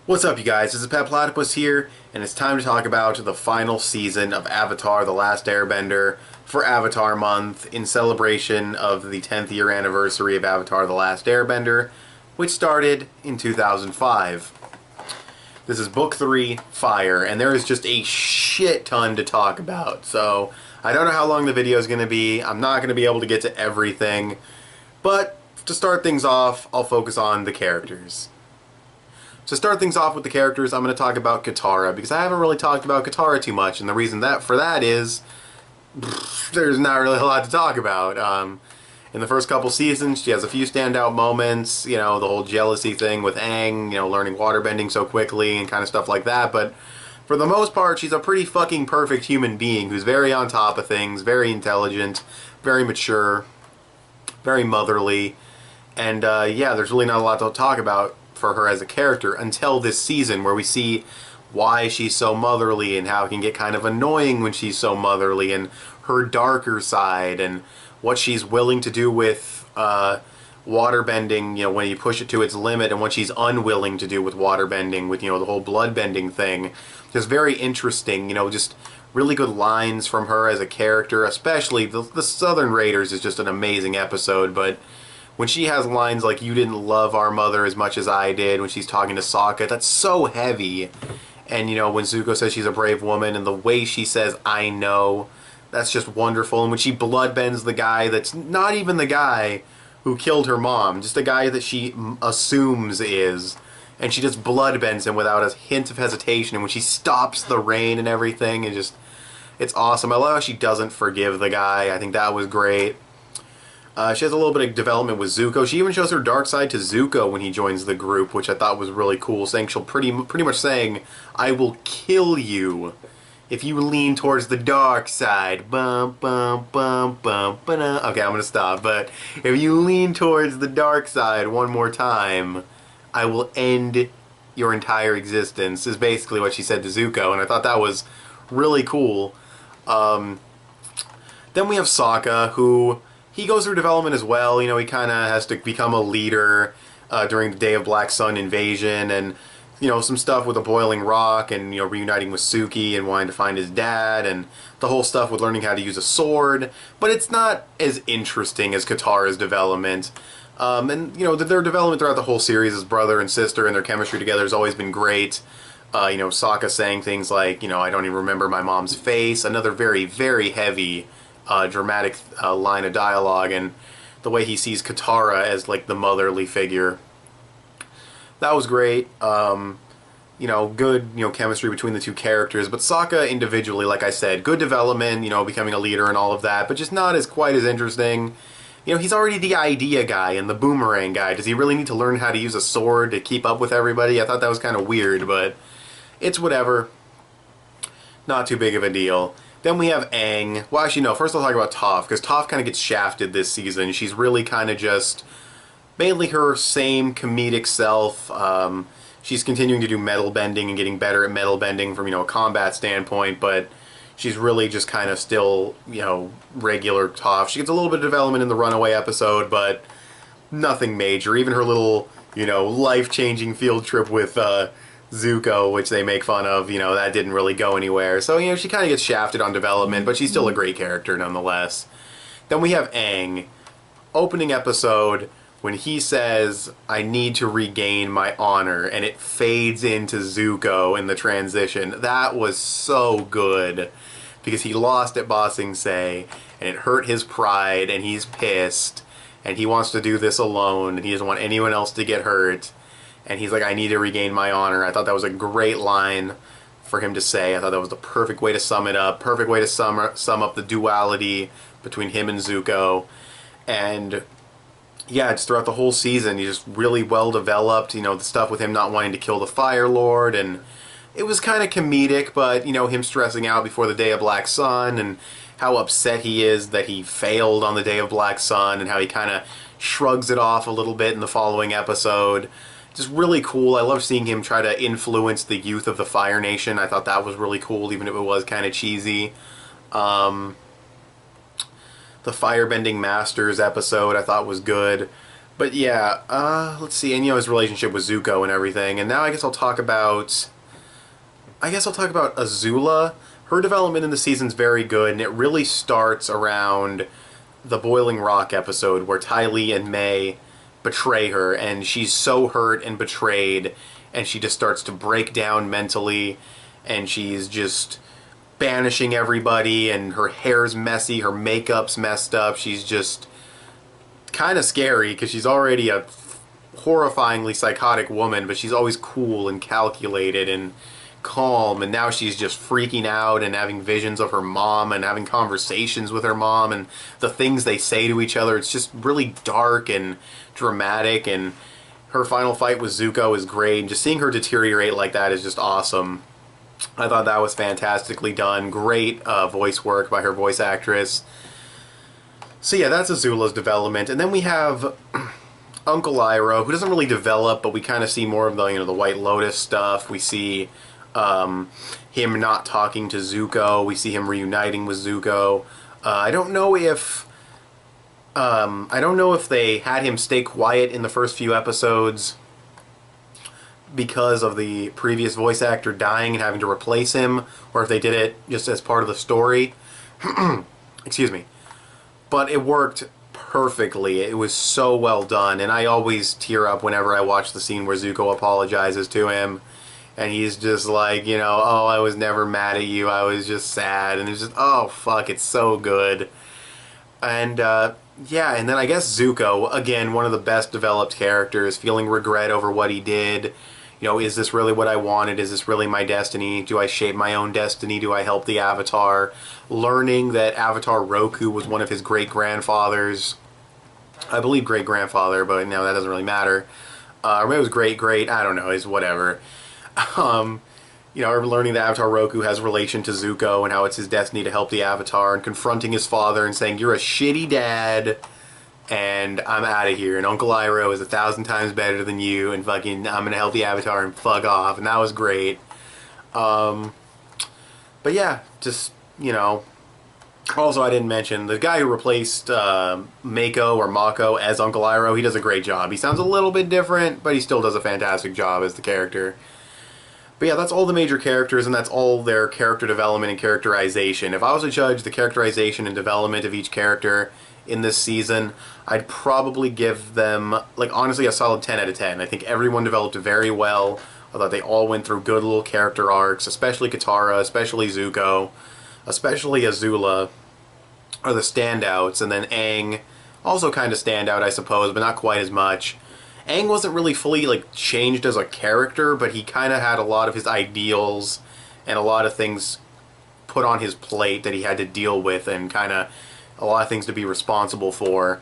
What's up, you guys? This is petplatypus here, and it's time to talk about the final season of Avatar: The Last Airbender for Avatar Month in celebration of the 10th year anniversary of Avatar: The Last Airbender, which started in 2005. This is Book 3, Fire, and there is just a shit ton to talk about, so I don't know how long the video is going to be. I'm not going to be able to get to everything, but to start things off, I'll focus on the characters. To start things off with the characters, I'm going to talk about Katara, because I haven't really talked about Katara too much, and the reason for that is there's not really a lot to talk about. In the first couple seasons, she has a few standout moments, the whole jealousy thing with Aang, learning waterbending so quickly and kind of stuff like that, but for the most part, she's a pretty fucking perfect human being who's very on top of things, very intelligent, very mature, very motherly, and yeah, there's really not a lot to talk about for her as a character until this season, where we see why she's so motherly and how it can get kind of annoying when she's so motherly, and her darker side, and what she's willing to do with waterbending, when you push it to its limit, and what she's unwilling to do with waterbending, with, the whole bloodbending thing. Just very interesting, just really good lines from her as a character, especially the Southern Raiders is just an amazing episode, but when she has lines like, "You didn't love our mother as much as I did," when she's talking to Sokka, that's so heavy. And, when Zuko says she's a brave woman, and the way she says, "I know," that's just wonderful. And when she bloodbends the guy that's not even the guy who killed her mom, just a guy that she assumes is, and she just bloodbends him without a hint of hesitation, and when she stops the rain and everything, it's awesome. I love how she doesn't forgive the guy. I think that was great. She has a little bit of development with Zuko. She even shows her dark side to Zuko when he joins the group, which I thought was really cool. Saying she'll pretty much saying, "I will kill you if you lean towards the dark side." Bum bum bum bum ba-da. Okay, I'm gonna stop. But if you lean towards the dark side one more time, I will end your entire existence. Is basically what she said to Zuko, and I thought that was really cool. Then we have Sokka, who he goes through development as well. He kind of has to become a leader during the Day of Black Sun invasion, and some stuff with the boiling rock, and reuniting with Suki and wanting to find his dad, and the whole stuff with learning how to use a sword. But it's not as interesting as Katara's development. And their development throughout the whole series as brother and sister, and their chemistry together has always been great. Sokka saying things like, "I don't even remember my mom's face," another very, very heavy dramatic line of dialogue, and the way he sees Katara as like the motherly figure. That was great. Good, chemistry between the two characters, but Sokka individually, like I said, good development, becoming a leader and all of that, but just not as quite as interesting. He's already the idea guy and the boomerang guy. Does he really need to learn how to use a sword to keep up with everybody? I thought that was kind of weird, but it's whatever. Not too big of a deal. Then we have Aang. Well, actually, no. First I'll talk about Toph, because Toph kind of gets shafted this season. She's really kind of just mainly her same comedic self. She's continuing to do metal bending and getting better at metal bending from, a combat standpoint, but she's really just kind of still, regular Toph. She gets a little bit of development in the Runaway episode, but nothing major. Even her little, life-changing field trip with Zuko, which they make fun of, that didn't really go anywhere. So, she kind of gets shafted on development, but she's still a great character nonetheless. Then we have Aang. Opening episode, when he says, "I need to regain my honor," and it fades into Zuko in the transition. That was so good, because he lost at Ba Sing Se, and it hurt his pride, and he's pissed, and he wants to do this alone, and he doesn't want anyone else to get hurt. And he's like, "I need to regain my honor." I thought that was a great line for him to say. I thought that was the perfect way to sum it up. Perfect way to sum up the duality between him and Zuko. And yeah, just throughout the whole season, he's just really well developed. The stuff with him not wanting to kill the Fire Lord, and it was kind of comedic, but him stressing out before the Day of Black Sun, and how upset he is that he failed on the Day of Black Sun, and how he kind of shrugs it off a little bit in the following episode. Just really cool. I love seeing him try to influence the youth of the Fire Nation. I thought that was really cool, even if it was kind of cheesy. The Firebending Masters episode I thought was good. But yeah, let's see, and his relationship with Zuko and everything. And now I guess I'll talk about Azula. Her development in the season's very good, and it really starts around the Boiling Rock episode where Ty Lee and May betray her, and she's so hurt and betrayed, and she just starts to break down mentally, and she's just banishing everybody, and her hair's messy, her makeup's messed up. She's just kind of scary because she's already a horrifyingly psychotic woman, but she's always cool and calculated and calm, and now she's just freaking out and having visions of her mom and having conversations with her mom and the things they say to each other. It's just really dark and dramatic, and her final fight with Zuko is great, and just seeing her deteriorate like that is just awesome. I thought that was fantastically done. Great voice work by her voice actress. So yeah, that's Azula's development. And then we have Uncle Iroh, who doesn't really develop, but we kind of see more of the White Lotus stuff. We see him not talking to Zuko. We see him reuniting with Zuko. I don't know if they had him stay quiet in the first few episodes because of the previous voice actor dying and having to replace him, or if they did it just as part of the story. Excuse me. But it worked perfectly. It was so well done, and I always tear up whenever I watch the scene where Zuko apologizes to him, and he's just like, oh, I was never mad at you, I was just sad, and it's just, oh, fuck, it's so good. And, yeah, and then I guess Zuko, again, one of the best developed characters, feeling regret over what he did. Is this really what I wanted? Is this really my destiny? Do I shape my own destiny? Do I help the Avatar? Learning that Avatar Roku was one of his great-grandfathers. I believe great-grandfather, but no, that doesn't really matter. Or maybe it was great-great, I don't know, it's whatever. Learning that Avatar Roku has relation to Zuko and how it's his destiny to help the Avatar, and confronting his father and saying, you're a shitty dad, and I'm out of here, and Uncle Iroh is 1,000 times better than you, and fucking I'm gonna help the Avatar and fuck off, and that was great. But yeah, just, also I didn't mention, the guy who replaced Mako as Uncle Iroh, he does a great job. He sounds a little bit different, but he still does a fantastic job as the character. But yeah, that's all the major characters, and that's all their character development and characterization. If I was to judge the characterization and development of each character in this season, I'd probably give them, honestly, a solid 10 out of 10. I think everyone developed very well. I thought they all went through good little character arcs, especially Katara, especially Zuko, especially Azula are the standouts, and then Aang, also kind of standout, I suppose, but not quite as much. Aang wasn't really fully, changed as a character, but he kind of had a lot of his ideals and a lot of things put on his plate that he had to deal with, and kind of a lot of things to be responsible for.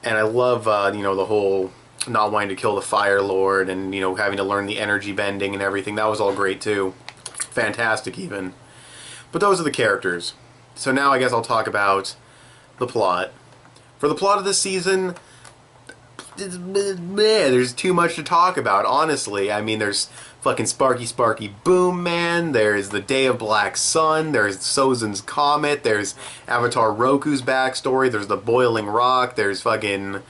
And I love, the whole not wanting to kill the Fire Lord, and, having to learn the energy bending and everything. That was all great, too. Fantastic, even. But those are the characters. So now I guess I'll talk about the plot. For the plot of this season, there's too much to talk about, honestly. I mean, there's fucking Sparky Boom Man, there's the Day of Black Sun, there's Sozin's Comet, there's Avatar Roku's backstory, there's the Boiling Rock, there's fucking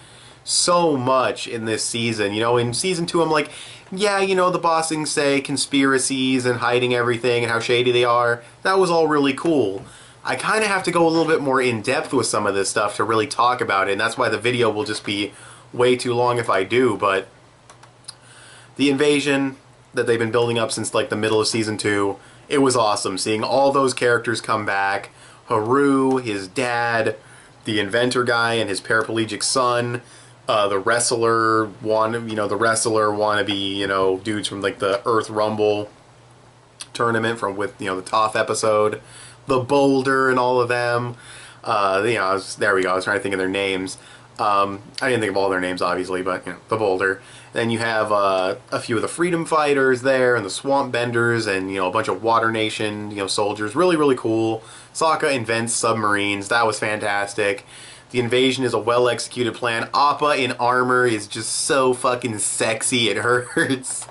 so much in this season. In season 2 I'm like, yeah, the bossing say conspiracies and hiding everything and how shady they are. That was all really cool. I kind of have to go a little bit more in depth with some of this stuff to really talk about it, and that's why the video will just be way too long if I do. But the invasion that they've been building up since the middle of season 2, it was awesome seeing all those characters come back. Haru, his dad, the inventor guy and his paraplegic son, the wrestler wannabe, dudes from the Earth Rumble tournament with the Toph episode, the Boulder and all of them. There we go. I was trying to think of their names. I didn't think of all their names, obviously, but the Boulder. Then you have a few of the Freedom Fighters there, and the Swamp Benders, and a bunch of Water Nation soldiers. Really, really cool. Sokka invents submarines. That was fantastic. The invasion is a well-executed plan. Appa in armor is just so fucking sexy, it hurts.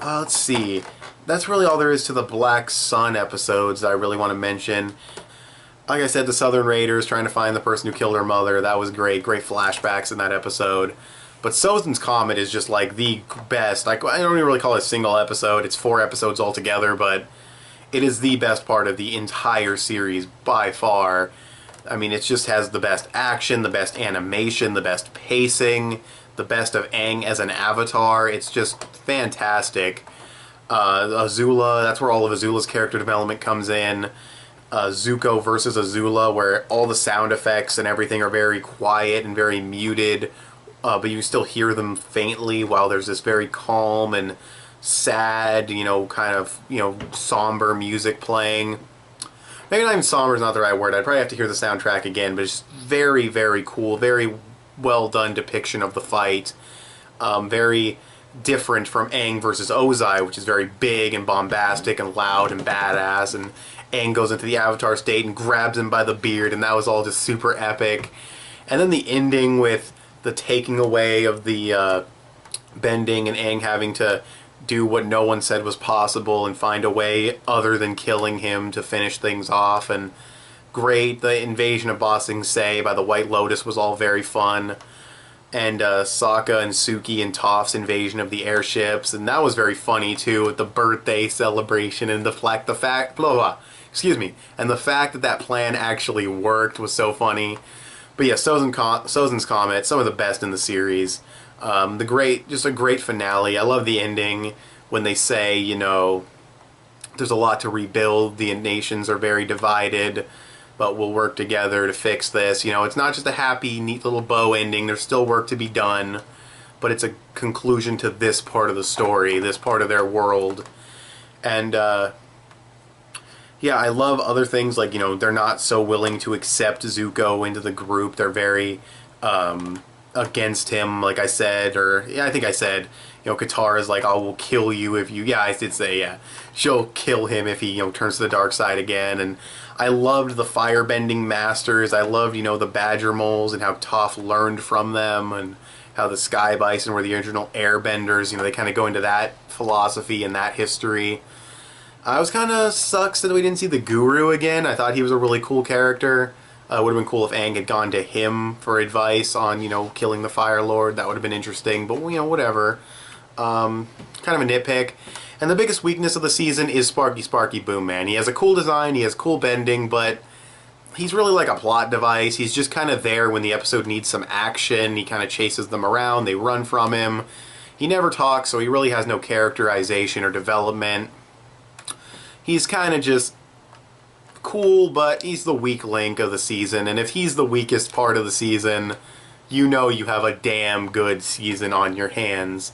Let's see. That's really all there is to the Black Sun episodes that I really want to mention. Like I said, the Southern Raiders trying to find the person who killed her mother. That was great. Great flashbacks in that episode. But Sozin's Comet is just like the best. Like, I don't even really call it a single episode. It's 4 episodes altogether, but it is the best part of the entire series by far. I mean, it just has the best action, the best animation, the best pacing, the best of Aang as an avatar. It's just fantastic. Azula, that's where all of Azula's character development comes in. Zuko versus Azula, where all the sound effects and everything are very quiet and very muted, but you still hear them faintly while there's this very calm and sad, kind of, somber music playing. Maybe not even somber is not the right word. I'd probably have to hear the soundtrack again, but it's just very, very cool, very well done depiction of the fight. Very different from Aang versus Ozai, which is very big and bombastic and loud and badass, and Aang goes into the Avatar state and grabs him by the beard, and that was all just super epic. And then the ending with the taking away of the bending and Aang having to do what no one said was possible and find a way other than killing him to finish things off. And great, the invasion of Ba Sing Se by the White Lotus was all very fun. And Sokka and Suki and Toph's invasion of the airships, and that was very funny too, with the birthday celebration and the fact and the fact that that plan actually worked was so funny. But yeah, Sozin's Comet, some of the best in the series. Just a great finale. I love the ending when they say, there's a lot to rebuild. The nations are very divided, but we'll work together to fix this. It's not just a happy, neat little bow ending. There's still work to be done, but it's a conclusion to this part of the story, this part of their world. And, yeah, I love other things like, they're not so willing to accept Zuko into the group. They're very against him, like I said, I think I said, Katara's like, I will kill you if you, I did say, yeah, she'll kill him if he, turns to the dark side again. And I loved the firebending masters. I loved, the badger moles and how Toph learned from them, and how the sky bison were the original airbenders. They kind of go into that philosophy and that history. I was kind of sucks that we didn't see the Guru again. I thought he was a really cool character. It would have been cool if Aang had gone to him for advice on, killing the Fire Lord. That would have been interesting, but, whatever. Kind of a nitpick. And the biggest weakness of the season is Sparky Boom Man. He has a cool design, he has cool bending, but he's really like a plot device. He's just kind of there when the episode needs some action. He kind of chases them around, they run from him. He never talks, so he really has no characterization or development. He's kind of just cool, but he's the weak link of the season, and if he's the weakest part of the season, you have a damn good season on your hands.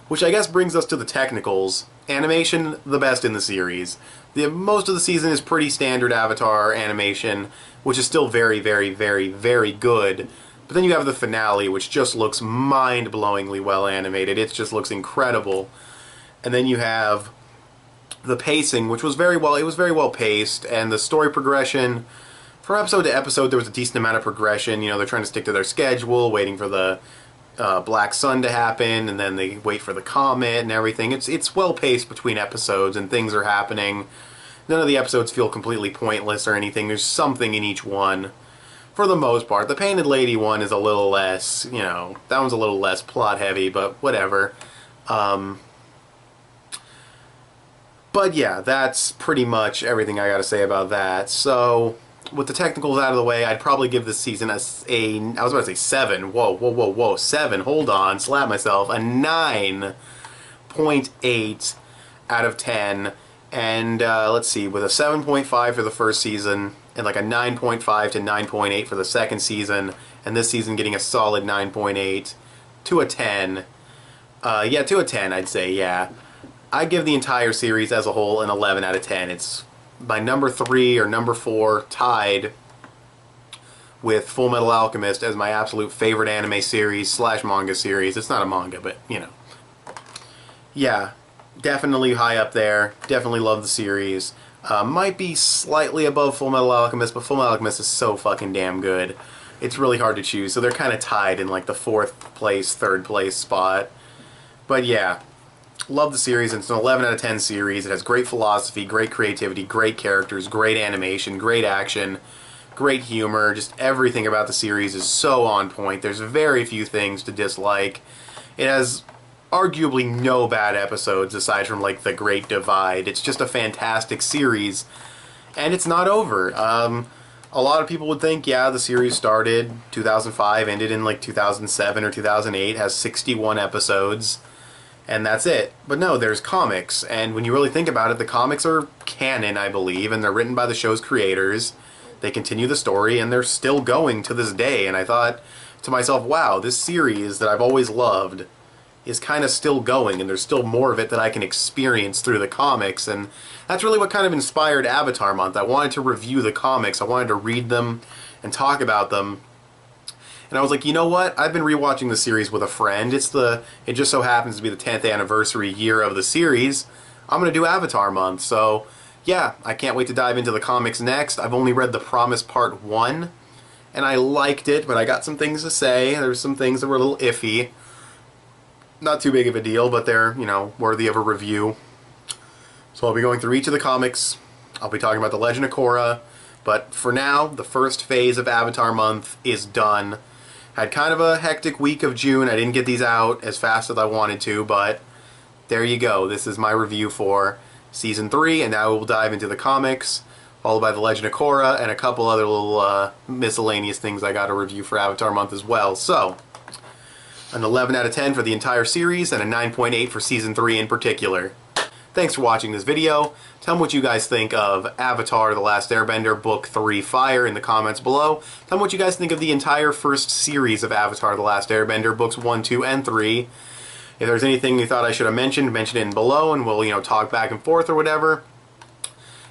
Which I guess brings us to the technicals. Animation, the best in the series. Most of the season is pretty standard Avatar animation, which is still very, very, very, very good. But then you have the finale, which just looks mind-blowingly well animated. It just looks incredible. And then you have the pacing, which was very well paced, and the story progression. From episode to episode, there was a decent amount of progression. They're trying to stick to their schedule, waiting for the Black Sun to happen, and then they wait for the comet and everything. It's well paced between episodes, and things are happening. None of the episodes feel completely pointless or anything. There's something in each one, for the most part. The Painted Lady one is a little less, that one's a little less plot heavy, but whatever. But yeah, that's pretty much everything I gotta say about that. So, with the technicals out of the way, I'd probably give this season I was about to say 7. Whoa. 7, hold on, slap myself. A 9.8 out of 10. And, let's see, with a 7.5 for the first season, and like a 9.5 to 9.8 for the second season, and this season getting a solid 9.8 to a 10. Yeah, to a 10, I'd say, yeah. I give the entire series as a whole an 11 out of 10. It's my number 3 or number 4, tied with Full Metal Alchemist as my absolute favorite anime series / manga series. It's not a manga, but, Yeah, definitely high up there. Definitely love the series. Might be slightly above Full Metal Alchemist, but Full Metal Alchemist is so fucking damn good. It's really hard to choose, so they're kind of tied in like the 4th place, 3rd place spot. But yeah. Love the series. It's an 11 out of 10 series. It has great philosophy, great creativity, great characters, great animation, great action. great humor, just everything about the series is so on point. There's very few things to dislike. It has arguably no bad episodes aside from like the Great Divide. It's just a fantastic series, and it's not over. A lot of people would think, yeah, the series started 2005, ended in like 2007 or 2008, has 61 episodes, and that's it. But no, there's comics, and when you really think about it, the comics are canon, I believe, and they're written by the show's creators. They continue the story, and they're still going to this day, and I thought to myself, wow, this series that I've always loved is kind of still going, and there's still more of it that I can experience through the comics, and that's really what kind of inspired Avatar Month. I wanted to review the comics, I wanted to read them and talk about them, and I was like, you know what, I've been rewatching the series with a friend, it just so happens to be the 10th anniversary year of the series, I'm going to do Avatar Month, so yeah, I can't wait to dive into the comics next. I've only read The Promise Part 1, and I liked it, but I got some things to say. There's some things that were a little iffy. Not too big of a deal, but they're, you know, worthy of a review. So I'll be going through each of the comics. I'll be talking about The Legend of Korra. But for now, the first phase of Avatar Month is done. Had kind of a hectic week of June. I didn't get these out as fast as I wanted to, but there you go. This is my review for Season 3, and now we'll dive into the comics, followed by The Legend of Korra, and a couple other little miscellaneous things I got to review for Avatar Month as well. So, an 11 out of 10 for the entire series, and a 9.8 for Season 3 in particular. Thanks for watching this video. Tell me what you guys think of Avatar: The Last Airbender Book 3 Fire in the comments below. Tell me what you guys think of the entire first series of Avatar: The Last Airbender Books 1, 2, and 3. If there's anything you thought I should have mentioned, mention it in below, and we'll, you know, talk back and forth or whatever.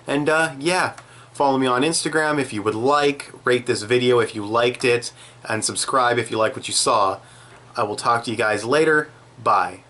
And, yeah. Follow me on Instagram if you would like, rate this video if you liked it, and subscribe if you like what you saw. I will talk to you guys later. Bye.